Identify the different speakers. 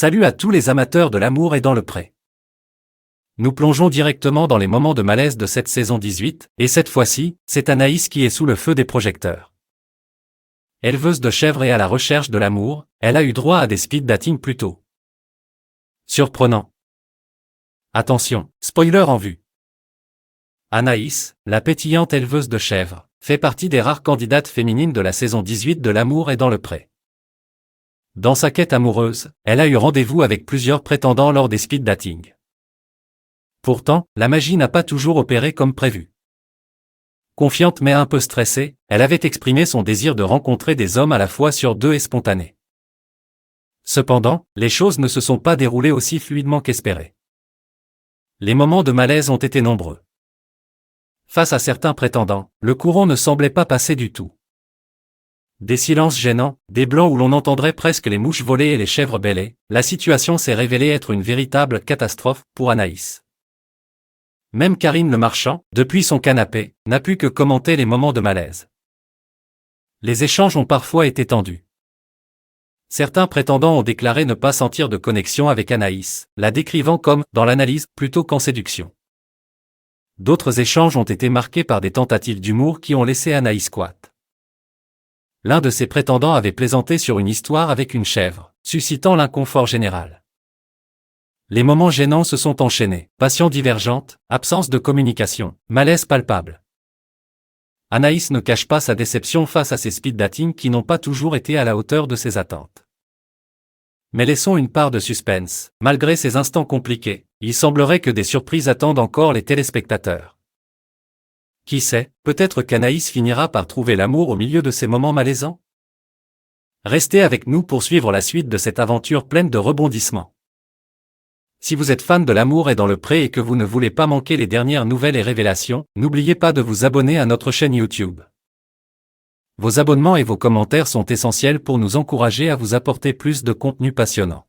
Speaker 1: Salut à tous les amateurs de l'amour et dans le pré. Nous plongeons directement dans les moments de malaise de cette saison 18, et cette fois-ci, c'est Anaïs qui est sous le feu des projecteurs. Éleveuse de chèvres et à la recherche de l'amour, elle a eu droit à des speed dating plus tôt. Surprenant. Attention, spoiler en vue. Anaïs, la pétillante éleveuse de chèvres, fait partie des rares candidates féminines de la saison 18 de l'amour et dans le pré. Dans sa quête amoureuse, elle a eu rendez-vous avec plusieurs prétendants lors des speed dating. Pourtant, la magie n'a pas toujours opéré comme prévu. Confiante mais un peu stressée, elle avait exprimé son désir de rencontrer des hommes à la fois sur deux et spontanés. Cependant, les choses ne se sont pas déroulées aussi fluidement qu'espéré. Les moments de malaise ont été nombreux. Face à certains prétendants, le courant ne semblait pas passer du tout. Des silences gênants, des blancs où l'on entendrait presque les mouches voler et les chèvres bêler, la situation s'est révélée être une véritable catastrophe pour Anaïs. Même Karine le Marchand, depuis son canapé, n'a pu que commenter les moments de malaise. Les échanges ont parfois été tendus. Certains prétendants ont déclaré ne pas sentir de connexion avec Anaïs, la décrivant comme « dans l'analyse » plutôt qu'en séduction. D'autres échanges ont été marqués par des tentatives d'humour qui ont laissé Anaïs squatte. L'un de ces prétendants avait plaisanté sur une histoire avec une chèvre, suscitant l'inconfort général. Les moments gênants se sont enchaînés, passions divergentes, absence de communication, malaise palpable. Anaïs ne cache pas sa déception face à ces speed dating qui n'ont pas toujours été à la hauteur de ses attentes. Mais laissons une part de suspense, malgré ces instants compliqués, il semblerait que des surprises attendent encore les téléspectateurs. Qui sait, peut-être qu'Anaïs finira par trouver l'amour au milieu de ces moments malaisants? Restez avec nous pour suivre la suite de cette aventure pleine de rebondissements. Si vous êtes fan de l'amour et dans le pré et que vous ne voulez pas manquer les dernières nouvelles et révélations, n'oubliez pas de vous abonner à notre chaîne YouTube. Vos abonnements et vos commentaires sont essentiels pour nous encourager à vous apporter plus de contenu passionnant.